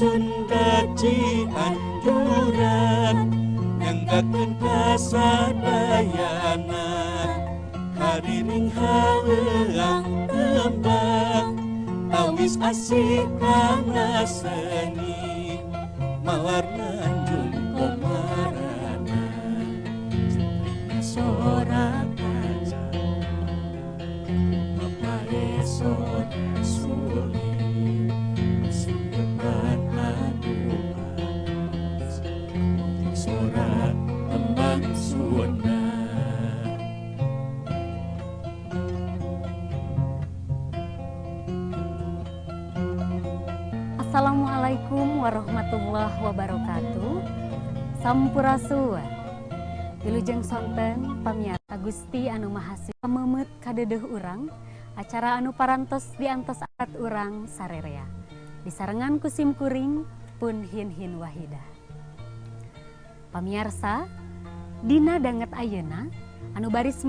Sunda Cianjuran nyanggakeun kasadayana hariring haweuang tembang awis asih kana seni mawarna anjung komarana cetrina sorak kaca papae soda suli depan aduan sorak tembang Sunda. Assalamualaikum warahmatullahi wabarakatuh. Sampurasun. Wilujeng sonten pamiarsa Gusti anu Mahasiswa memet kadedeuh urang acara anu parantos diantos arat urang sarerea. Disarengan ku sim kuring pun hin-hin wahidah. Pamiarsa, dina danget ayeuna anu baris